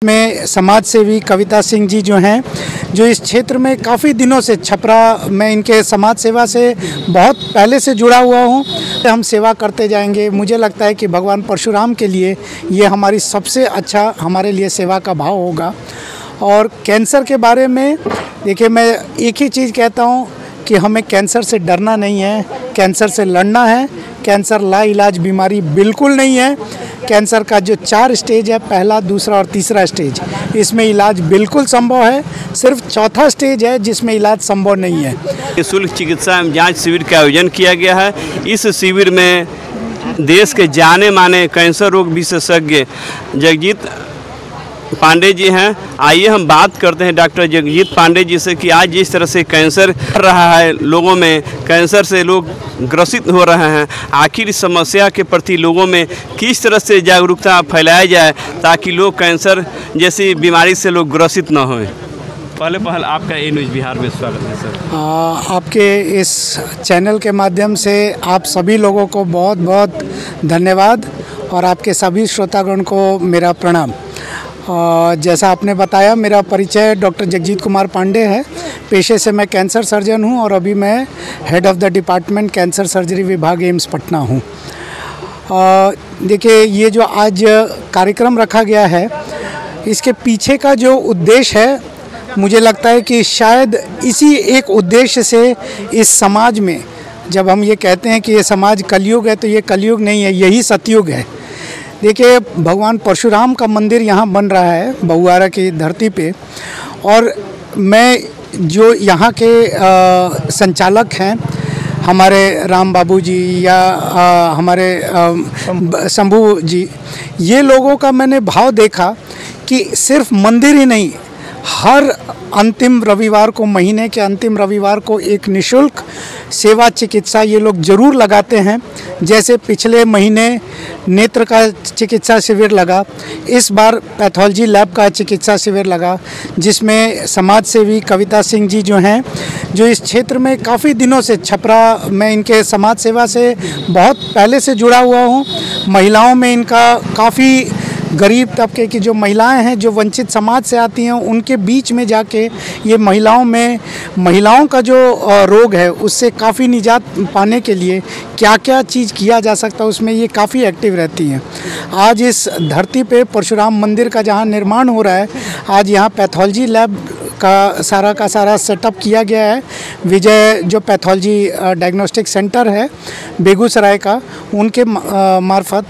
में समाज सेवी कविता सिंह जी जो हैं, जो इस क्षेत्र में काफ़ी दिनों से छपरा में इनके समाज सेवा से बहुत पहले से जुड़ा हुआ हूँ। हम सेवा करते जाएंगे। मुझे लगता है कि भगवान परशुराम के लिए ये हमारी सबसे अच्छा हमारे लिए सेवा का भाव होगा। और कैंसर के बारे में देखिए, मैं एक ही चीज़ कहता हूँ कि हमें कैंसर से डरना नहीं है, कैंसर से लड़ना है। कैंसर लाइलाज बीमारी बिल्कुल नहीं है। कैंसर का जो 4 स्टेज है, पहला, दूसरा और तीसरा स्टेज, इसमें इलाज बिल्कुल संभव है। सिर्फ चौथा स्टेज है जिसमें इलाज संभव नहीं है। निःशुल्क चिकित्सा एवं जांच शिविर का आयोजन किया गया है। इस शिविर में देश के जाने माने कैंसर रोग विशेषज्ञ जगजीत पांडे जी हैं। आइए हम बात करते हैं डॉक्टर जगजीत पांडे जी से कि आज जिस तरह से कैंसर कर रहा है, लोगों में कैंसर से लोग ग्रसित हो रहे हैं, आखिर इस समस्या के प्रति लोगों में किस तरह से जागरूकता फैलाया जाए ताकि लोग कैंसर जैसी बीमारी से लोग ग्रसित न हों। पहले आपका ए न्यूज़ बिहार में स्वागत है सर। आपके इस चैनल के माध्यम से आप सभी लोगों को बहुत बहुत धन्यवाद और आपके सभी श्रोतागण को मेरा प्रणाम। जैसा आपने बताया, मेरा परिचय डॉक्टर जगजीत कुमार पांडे है। पेशे से मैं कैंसर सर्जन हूं और अभी मैं head of the department cancer surgery विभाग एम्स पटना हूं। देखिए, ये जो आज कार्यक्रम रखा गया है, इसके पीछे का जो उद्देश्य है, मुझे लगता है कि शायद इसी एक उद्देश्य से इस समाज में, जब हम ये कहते हैं कि ये समाज कलयुग है, तो ये कलयुग नहीं है, यही सतयुग है। देखिए, भगवान परशुराम का मंदिर यहाँ बन रहा है बहुआरा की धरती पे, और मैं जो यहाँ के संचालक हैं, हमारे राम बाबू जी या हमारे शंभू जी, ये लोगों का मैंने भाव देखा कि सिर्फ मंदिर ही नहीं, हर अंतिम रविवार को, महीने के अंतिम रविवार को एक निःशुल्क सेवा चिकित्सा ये लोग ज़रूर लगाते हैं। जैसे पिछले महीने नेत्र का चिकित्सा शिविर लगा, इस बार पैथोलॉजी लैब का चिकित्सा शिविर लगा, जिसमें समाज सेवी कविता सिंह जी जो हैं, जो इस क्षेत्र में काफ़ी दिनों से, छपरा में इनके समाज सेवा से बहुत पहले से जुड़ा हुआ हूँ। महिलाओं में इनका काफ़ी, गरीब तबके की जो महिलाएं हैं, जो वंचित समाज से आती हैं, उनके बीच में जाके ये महिलाओं का जो रोग है उससे काफ़ी निजात पाने के लिए क्या क्या चीज़ किया जा सकता है, उसमें ये काफ़ी एक्टिव रहती हैं। आज इस धरती पे परशुराम मंदिर का जहाँ निर्माण हो रहा है, आज यहाँ पैथोलॉजी लैब का सारा सेटअप किया गया है। विजय जो पैथोलॉजी डायग्नोस्टिक सेंटर है बेगूसराय का, उनके मार्फत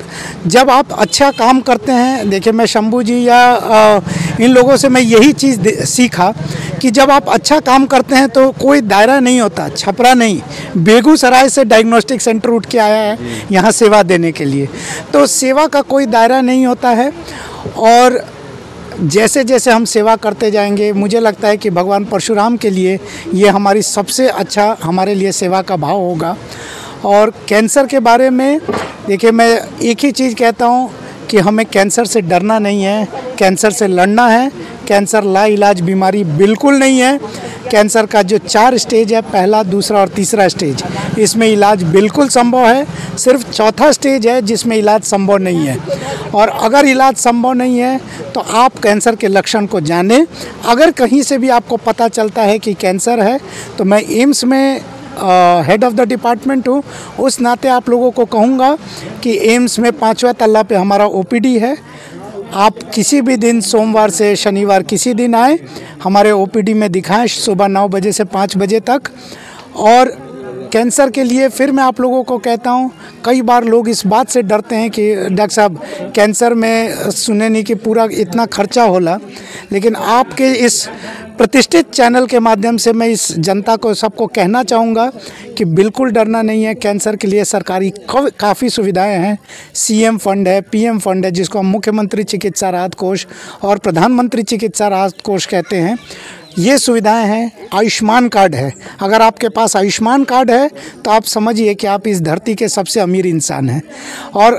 जब आप अच्छा काम करते हैं, देखिए, मैं शंभू जी या इन लोगों से मैं यही चीज़ सीखा कि जब आप अच्छा काम करते हैं तो कोई दायरा नहीं होता। छपरा नहीं, बेगूसराय से डायग्नोस्टिक सेंटर उठ के आया है यहाँ सेवा देने के लिए, तो सेवा का कोई दायरा नहीं होता है। और जैसे जैसे हम सेवा करते जाएंगे, मुझे लगता है कि भगवान परशुराम के लिए ये हमारी सबसे अच्छा हमारे लिए सेवा का भाव होगा। और कैंसर के बारे में देखिए, मैं एक ही चीज़ कहता हूँ कि हमें कैंसर से डरना नहीं है, कैंसर से लड़ना है। कैंसर लाइलाज बीमारी बिल्कुल नहीं है। कैंसर का जो 4 स्टेज है, पहला, दूसरा और तीसरा स्टेज, इसमें इलाज बिल्कुल संभव है। सिर्फ चौथा स्टेज है जिसमें इलाज संभव नहीं है। और अगर इलाज संभव नहीं है तो आप कैंसर के लक्षण को जानें। अगर कहीं से भी आपको पता चलता है कि कैंसर है, तो मैं एम्स में हेड ऑफ़ द डिपार्टमेंट हूँ, उस नाते आप लोगों को कहूँगा कि एम्स में 5वां तल्ला पे हमारा ओपीडी है। आप किसी भी दिन, सोमवार से शनिवार, किसी दिन आए, हमारे ओपीडी में दिखाएं, सुबह 9 बजे से 5 बजे तक। और कैंसर के लिए फिर मैं आप लोगों को कहता हूँ, कई बार लोग इस बात से डरते हैं कि डॉक्टर साहब, कैंसर में सुने नहीं कि पूरा इतना खर्चा होला, लेकिन आपके इस प्रतिष्ठित चैनल के माध्यम से मैं इस जनता को, सबको कहना चाहूँगा कि बिल्कुल डरना नहीं है। कैंसर के लिए सरकारी काफ़ी सुविधाएं हैं। सीएम फंड है, पीएम फंड है, जिसको हम मुख्यमंत्री चिकित्सा राहत कोष और प्रधानमंत्री चिकित्सा राहत कोष कहते हैं। ये सुविधाएं हैं। आयुष्मान कार्ड है। अगर आपके पास आयुष्मान कार्ड है तो आप समझिए कि आप इस धरती के सबसे अमीर इंसान हैं। और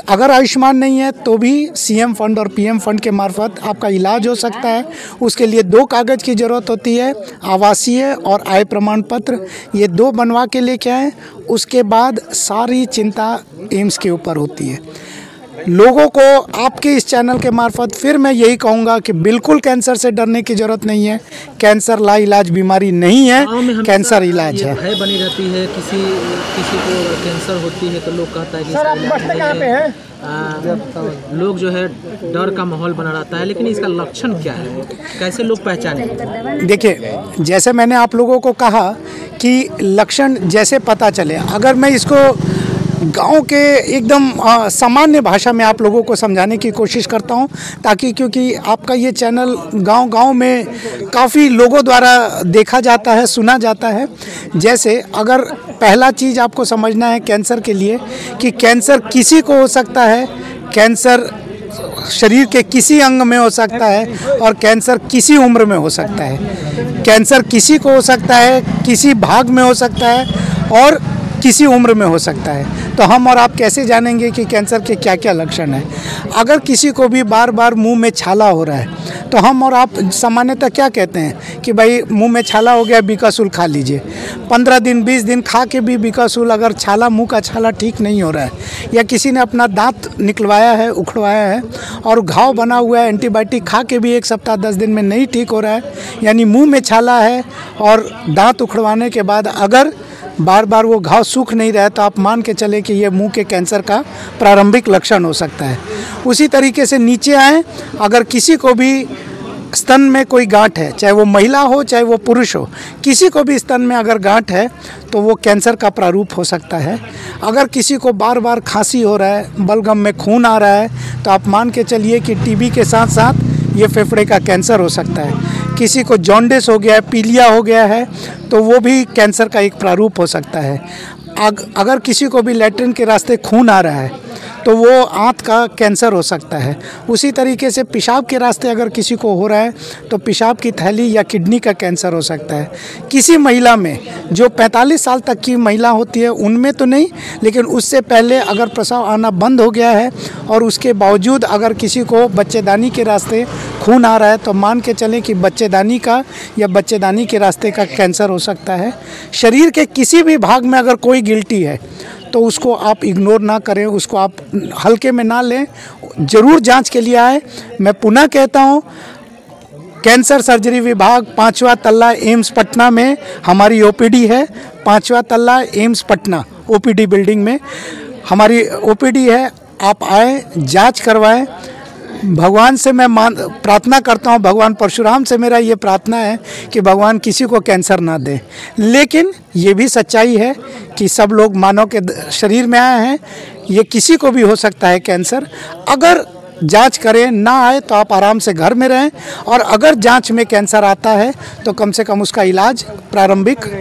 अगर आयुष्मान नहीं है तो भी सीएम फंड और पीएम फंड के मार्फत आपका इलाज हो सकता है। उसके लिए 2 कागज़ की ज़रूरत होती है, आवासीय और आय प्रमाण पत्र। ये 2 बनवा के लेके आएँ, उसके बाद सारी चिंता एम्स के ऊपर होती है। लोगों को आपके इस चैनल के मार्फत फिर मैं यही कहूँगा कि बिल्कुल कैंसर से डरने की ज़रूरत नहीं है। कैंसर लाइलाज बीमारी नहीं है, कैंसर इलाज है। भय बनी रहती है, किसी को कैंसर होती है तो लोग कहता है कि सर आप बचते कहाँ पे हैं? लोग जो है डर का माहौल बना रहता है, लेकिन इसका लक्षण क्या है, कैसे लोग पहचानें? देखिए, जैसे मैंने आप लोगों को कहा कि लक्षण जैसे पता चले, अगर मैं इसको गांव के एकदम सामान्य भाषा में आप लोगों को समझाने की कोशिश करता हूं, ताकि क्योंकि आपका ये चैनल गांव-गांव में काफ़ी लोगों द्वारा देखा जाता है, सुना जाता है। जैसे अगर पहला चीज़ आपको समझना है कैंसर के लिए कि कैंसर किसी को हो सकता है, कैंसर शरीर के किसी अंग में हो सकता है और कैंसर किसी उम्र में हो सकता है। कैंसर किसी को हो सकता है, किसी भाग में हो सकता है और किसी उम्र में हो सकता है। तो हम और आप कैसे जानेंगे कि कैंसर के क्या क्या लक्षण हैं? अगर किसी को भी बार बार मुंह में छाला हो रहा है तो हम और आप सामान्यतः क्या कहते हैं कि भाई मुंह में छाला हो गया, बीकासूल खा लीजिए। 15 दिन 20 दिन खा के भी बीकासूल, अगर छाला, मुंह का छाला ठीक नहीं हो रहा है, या किसी ने अपना दांत निकलवाया है, उखड़वाया है और घाव बना हुआ है, एंटीबायोटिक खा के भी 1 सप्ताह 10 दिन में नहीं ठीक हो रहा है, यानी मुँह में छाला है और दाँत उखड़वाने के बाद अगर बार बार वो घाव सूख नहीं रहा है तो आप मान के चले कि ये मुंह के कैंसर का प्रारंभिक लक्षण हो सकता है। उसी तरीके से नीचे आए, अगर किसी को भी स्तन में कोई गांठ है, चाहे वो महिला हो चाहे वो पुरुष हो, किसी को भी स्तन में अगर गांठ है तो वो कैंसर का प्रारूप हो सकता है। अगर किसी को बार बार खांसी हो रहा है, बलगम में खून आ रहा है, तो आप मान के चलिए कि टीबी के साथ साथ ये फेफड़े का कैंसर हो सकता है। किसी को जॉन्डिस हो गया है, पीलिया हो गया है, तो वो भी कैंसर का एक प्रारूप हो सकता है। अगर किसी को भी लैट्रिन के रास्ते खून आ रहा है तो वो आंत का कैंसर हो सकता है। उसी तरीके से पेशाब के रास्ते अगर किसी को हो रहा है तो पेशाब की थैली या किडनी का कैंसर हो सकता है। किसी महिला में जो 45 साल तक की महिला होती है उनमें तो नहीं, लेकिन उससे पहले अगर प्रसव आना बंद हो गया है और उसके बावजूद अगर किसी को बच्चेदानी के रास्ते खून आ रहा है तो मान के चलें कि बच्चेदानी का या बच्चेदानी के रास्ते का कैंसर हो सकता है। शरीर के किसी भी भाग में अगर कोई गिल्टी है तो उसको आप इग्नोर ना करें, उसको आप हल्के में ना लें, ज़रूर जांच के लिए आए। मैं पुनः कहता हूं, कैंसर सर्जरी विभाग 5वां तल्ला एम्स पटना में हमारी ओपीडी है। 5वां तल्ला एम्स पटना ओपीडी बिल्डिंग में हमारी ओपीडी है। आप आए, जांच करवाएं। भगवान से मैं प्रार्थना करता हूँ, भगवान परशुराम से मेरा ये प्रार्थना है कि भगवान किसी को कैंसर ना दे। लेकिन ये भी सच्चाई है कि सब लोग मानव के शरीर में आए हैं, ये किसी को भी हो सकता है कैंसर। अगर जांच करें, ना आए तो आप आराम से घर में रहें, और अगर जांच में कैंसर आता है तो कम से कम उसका इलाज प्रारंभिक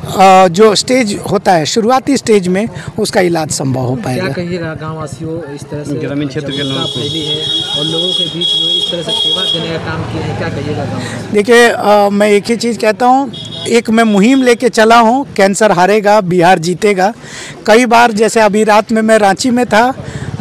जो स्टेज होता है, शुरुआती स्टेज में उसका इलाज संभव हो पाएगा। क्या कहिएगा गाँव वासियों, इस तरह से ग्रामीण क्षेत्र के लोगों को फैली है और लोगों के बीच जो इस तरह से सेवा देने का काम किया है, क्या कहिएगा गाँव? देखिए, मैं एक ही चीज़ कहता हूँ, एक मैं मुहिम लेके चला हूँ, कैंसर हारेगा बिहार जीतेगा। कई बार, जैसे अभी रात में मैं रांची में था,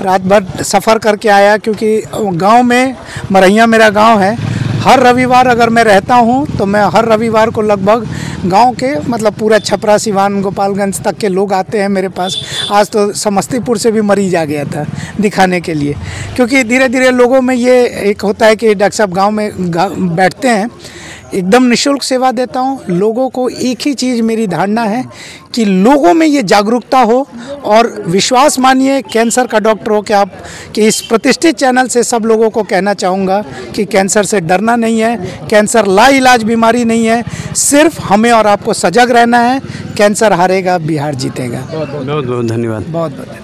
रात भर सफ़र करके आया, क्योंकि गांव में मरैया मेरा गांव है। हर रविवार अगर मैं रहता हूं तो मैं हर रविवार को लगभग गांव के, मतलब पूरा छपरा, सिवान, गोपालगंज तक के लोग आते हैं मेरे पास। आज तो समस्तीपुर से भी मरीज आ गया था दिखाने के लिए, क्योंकि धीरे धीरे लोगों में ये एक होता है कि डॉक्टर साहब गाँव में बैठते हैं। एकदम निःशुल्क सेवा देता हूँ लोगों को। एक ही चीज़ मेरी धारणा है कि लोगों में ये जागरूकता हो, और विश्वास मानिए कैंसर का डॉक्टर हो कि आप कि इस प्रतिष्ठित चैनल से सब लोगों को कहना चाहूँगा कि कैंसर से डरना नहीं है। कैंसर लाइलाज बीमारी नहीं है, सिर्फ हमें और आपको सजग रहना है। कैंसर हारेगा बिहार जीतेगा। बहुत बहुत धन्यवाद। बहुत बहुत।